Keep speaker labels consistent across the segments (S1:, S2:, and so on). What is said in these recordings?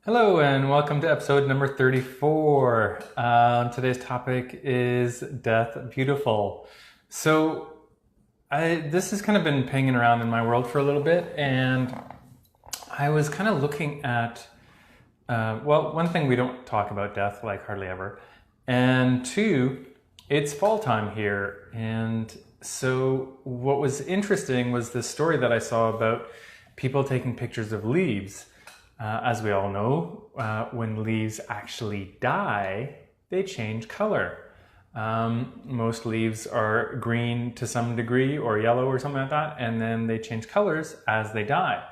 S1: Hello and welcome to episode number 34. Today's topic is Death Beautiful. This has kind of been pinging around in my world for a little bit, and I was kind of looking at, one thing, we don't talk about death like hardly ever, and two, it's fall time here, and so what was interesting was this story that I saw about people taking pictures of leaves. As we all know, when leaves actually die, they change color. Most leaves are green to some degree or yellow or something like that, and then they change colors as they die.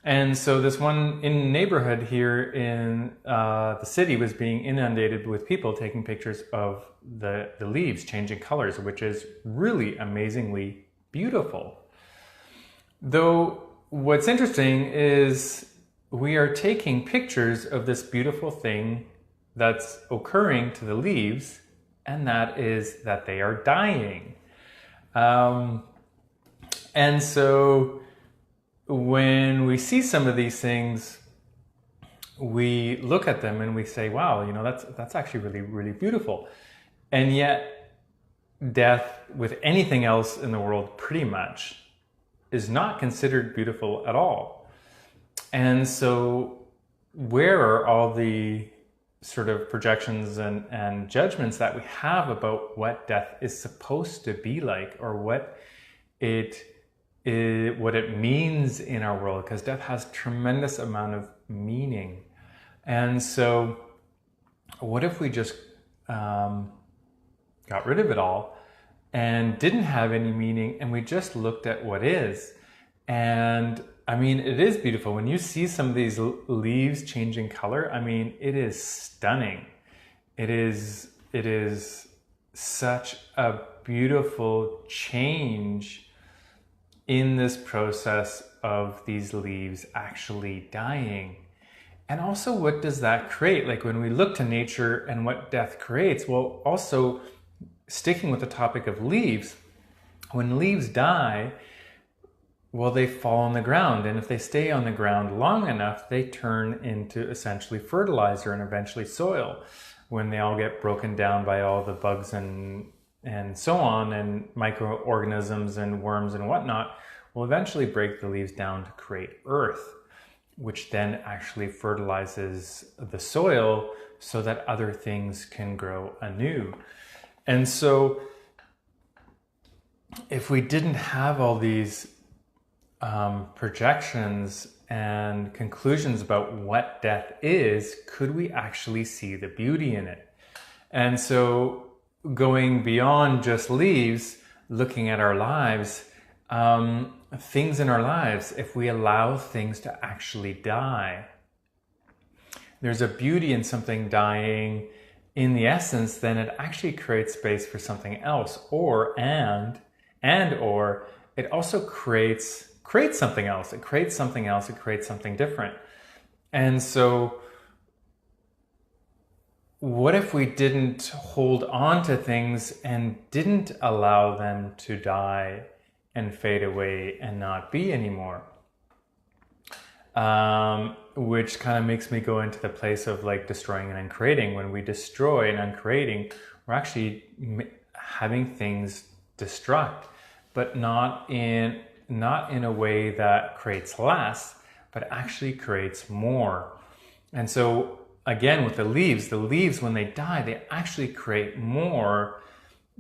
S1: And so this one in neighborhood here in the city was being inundated with people taking pictures of the leaves changing colors, which is really amazingly beautiful. Though what's interesting is we are taking pictures of this beautiful thing that's occurring to the leaves, and that is that they are dying. And so when we see some of these things, we look at them and we say, wow, that's actually really, really beautiful. And yet death with anything else in the world pretty much is not considered beautiful at all. And so where are all the sort of projections and judgments that we have about what death is supposed to be like, or what it means in our world? Because death has tremendous amount of meaning. And so what if we just got rid of it all and didn't have any meaning, and we just looked at what is? And I mean, it is beautiful. When you see some of these leaves changing color, I mean, it is stunning. It is such a beautiful change in this process of these leaves actually dying. And also, what does that create? Like when we look to nature and what death creates, well, also sticking with the topic of leaves, when leaves die, well, they fall on the ground, and if they stay on the ground long enough, they turn into essentially fertilizer and eventually soil. When they all get broken down by all the bugs and so on, and microorganisms and worms and whatnot, will eventually break the leaves down to create earth, which then actually fertilizes the soil so that other things can grow anew. And so if we didn't have all these projections and conclusions about what death is, could we actually see the beauty in it? And so going beyond just leaves, looking at our lives, things in our lives, if we allow things to actually die, there's a beauty in something dying in the essence, then it actually creates space for something else, or it also creates something else. It creates something else. It creates something different. And so what if we didn't hold on to things and didn't allow them to die and fade away and not be anymore? Which kind of makes me go into the place of like destroying and uncreating. When we destroy and uncreating, we're actually having things destruct, but not in a way that creates less, but actually creates more. And so again, with the leaves, when they die, they actually create more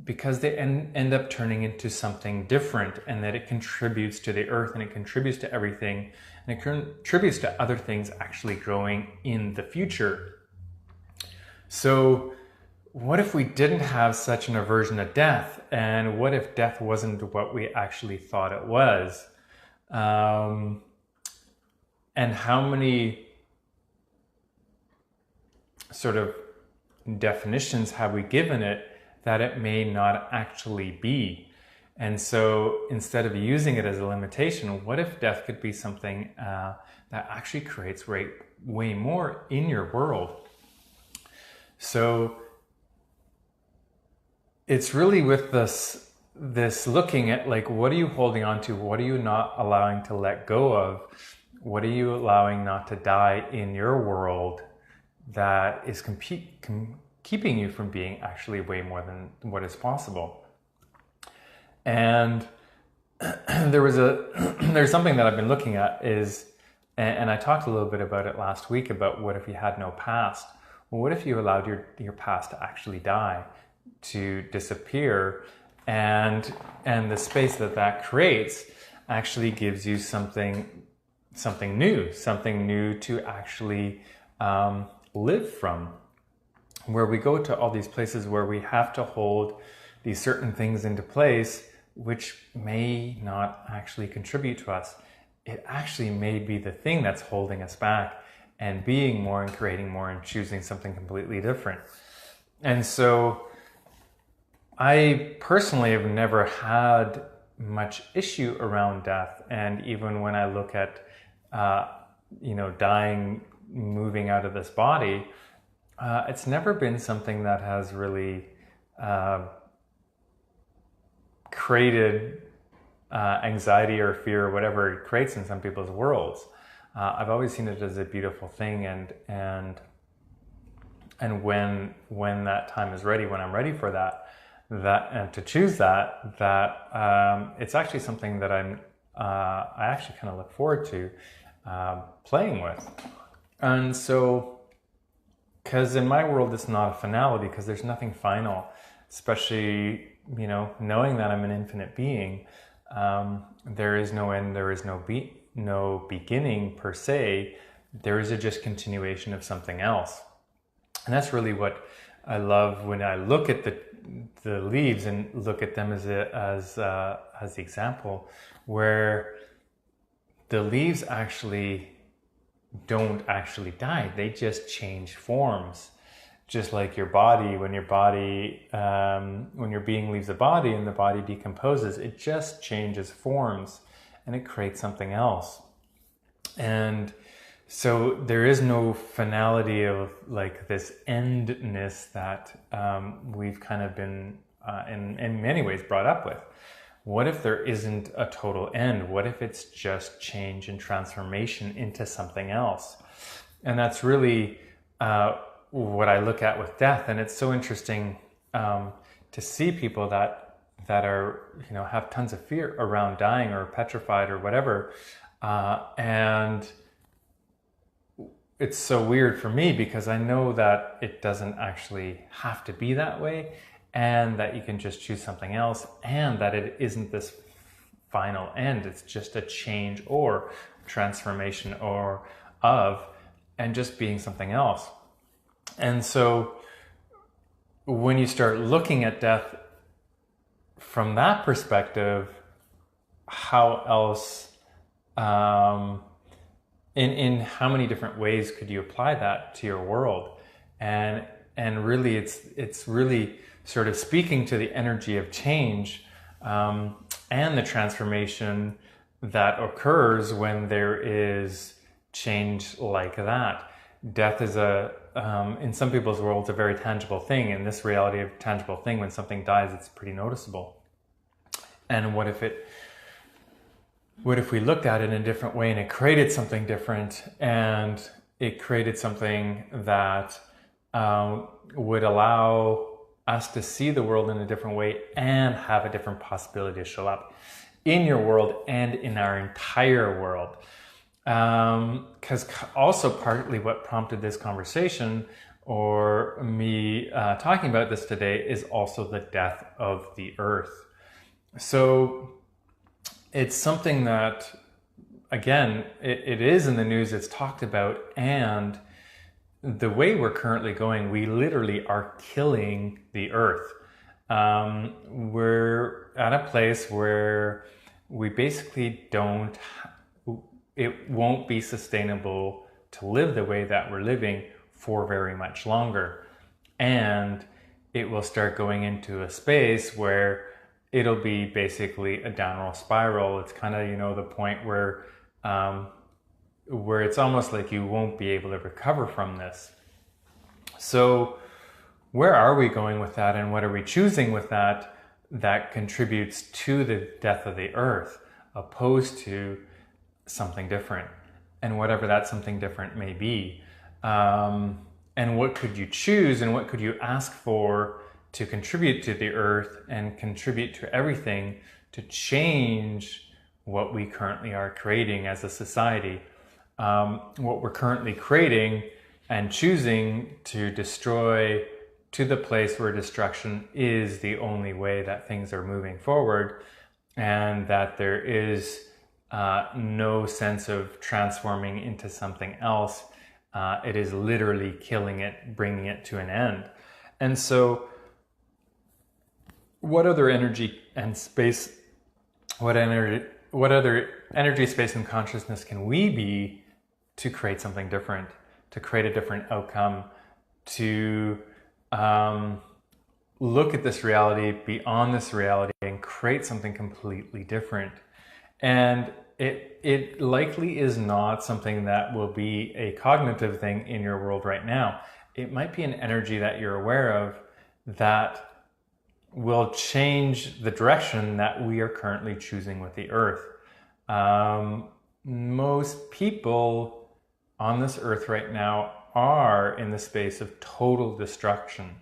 S1: because they end up turning into something different, and that it contributes to the earth, and it contributes to everything, and it contributes to other things actually growing in the future. So what if we didn't have such an aversion to death? And what if death wasn't what we actually thought it was? And how many sort of definitions have we given it that it may not actually be? And so instead of using it as a limitation, what if death could be something that actually creates way more in your world? So it's really with this looking at, like, what are you holding on to? What are you not allowing to let go of? What are you allowing not to die in your world that is keeping you from being actually way more than what is possible? And there's something that I've been looking at and I talked a little bit about it last week about what if you had no past? Well, what if you allowed your past to actually die, to disappear, and the space that creates actually gives you something new to actually live from. Where we go to all these places where we have to hold these certain things into place, which may not actually contribute to us. It actually may be the thing that's holding us back and being more and creating more and choosing something completely different. And so I personally have never had much issue around death. And even when I look at, dying, moving out of this body, it's never been something that has really created anxiety or fear or whatever it creates in some people's worlds. I've always seen it as a beautiful thing, and when that time is ready, when I'm ready for that and to choose that it's actually something that I actually kind of look forward to playing with. And so, because in my world it's not a finality, because there's nothing final, especially knowing that I'm an infinite being. There is no end, there is no beginning per se. There is a just continuation of something else. And that's really what I love when I look at the leaves and look at them as the example, where the leaves actually don't actually die. They just change forms. Just like your body, when your being leaves the body and the body decomposes, it just changes forms and it creates something else. And so there is no finality of like this endness that we've kind of been in many ways brought up with. What if there isn't a total end? What if it's just change and transformation into something else? And that's really what I look at with death. And it's so interesting to see people that are, have tons of fear around dying or petrified or whatever. And it's so weird for me because I know that it doesn't actually have to be that way, and that you can just choose something else, and that it isn't this final end. It's just a change or transformation and just being something else. And so when you start looking at death from that perspective, how else, in how many different ways could you apply that to your world? And really it's really sort of speaking to the energy of change and the transformation that occurs when there is change like that. Death is in some people's worlds, a very tangible thing. In this reality of tangible thing, when something dies, it's pretty noticeable. And what if we looked at it in a different way and it created something different, and it created something that would allow us to see the world in a different way and have a different possibility to show up in your world and in our entire world. Because also partly what prompted this conversation or me talking about this today is also the death of the earth. So it's something that, again, it is in the news, it's talked about, and the way we're currently going, we literally are killing the earth. We're at a place where we basically it won't be sustainable to live the way that we're living for very much longer. And it will start going into a space where it'll be basically a downward spiral. It's kind of, the point where it's almost like you won't be able to recover from this. So where are we going with that, and what are we choosing with that contributes to the death of the earth, opposed to something different? and whatever that something different may be. And what could you choose and what could you ask for to contribute to the earth and contribute to everything to change what we currently are creating as a society. What we're currently creating and choosing to destroy to the place where destruction is the only way that things are moving forward, and that there is no sense of transforming into something else. It is literally killing it, bringing it to an end. And so what other energy and space, what other energy, space, and consciousness can we be to create something different, to create a different outcome, to look at this reality, beyond this reality, and create something completely different? And it likely is not something that will be a cognitive thing in your world right now. It might be an energy that you're aware of that will change the direction that we are currently choosing with the earth. Most people on this earth right now are in the space of total destruction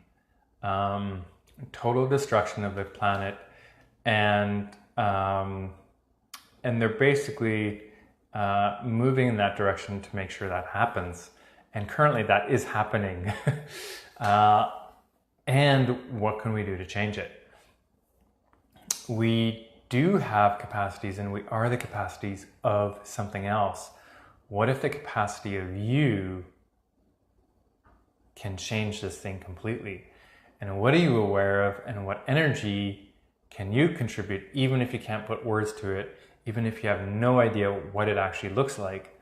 S1: of the planet, and they're basically moving in that direction to make sure that happens. And currently that is happening. And what can we do to change it? We do have capacities, and we are the capacities of something else. What if the capacity of you can change this thing completely? And what are you aware of, and what energy can you contribute, even if you can't put words to it, even if you have no idea what it actually looks like?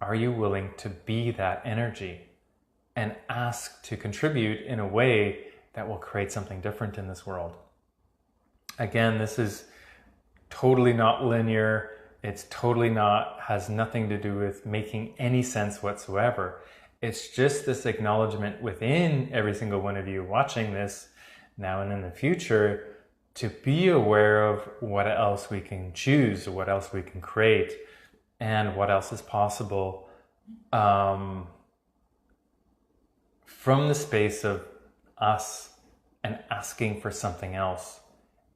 S1: Are you willing to be that energy and ask to contribute in a way that will create something different in this world? Again, this is totally not linear. It's totally not, has nothing to do with making any sense whatsoever. It's just this acknowledgement within every single one of you watching this now and in the future, to be aware of what else we can choose, what else we can create, and what else is possible from the space of us and asking for something else,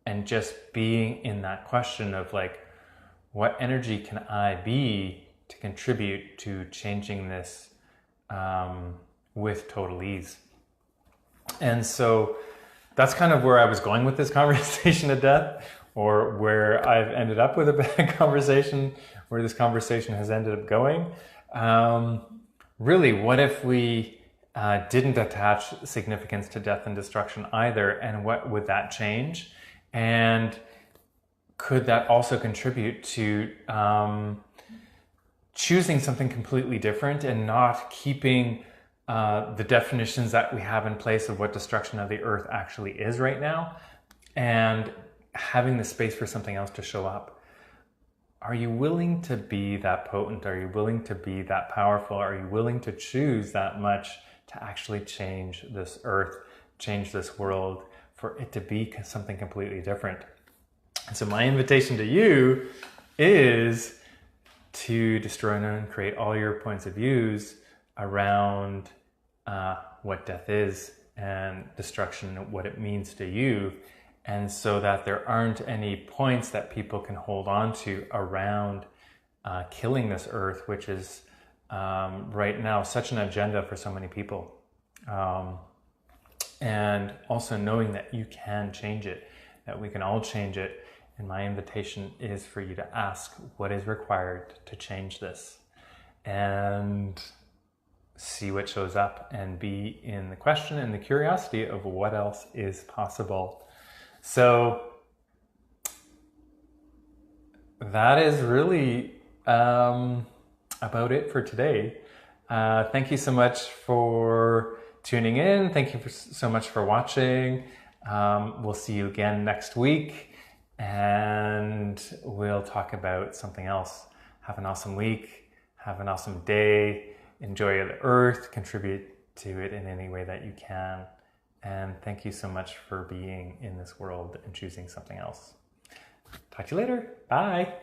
S1: and just being in that question of like, what energy can I be to contribute to changing this with total ease? And so that's kind of where I was going with this conversation of death, or where I've ended up with a bad conversation, where this conversation has ended up going. Really, what if we didn't attach significance to death and destruction either, and what would that change? And could that also contribute to choosing something completely different and not keeping the definitions that we have in place of what destruction of the earth actually is right now, and having the space for something else to show up? Are you willing to be that potent? Are you willing to be that powerful? Are you willing to choose that much to actually change this earth, change this world, for it to be something completely different? And so my invitation to you is to destroy and uncreate all your points of views around what death is and destruction, what it means to you, and so that there aren't any points that people can hold on to around killing this earth, which is right now such an agenda for so many people. And also knowing that you can change it, that we can all change it. And my invitation is for you to ask what is required to change this, and see what shows up, and be in the question and the curiosity of what else is possible. So that is really about it for today. Thank you so much for tuning in. Thank you so much for watching. We'll see you again next week, and we'll talk about something else. Have an awesome week. Have an awesome day. Enjoy the earth. Contribute to it in any way that you can. And thank you so much for being in this world and choosing something else. Talk to you later. Bye.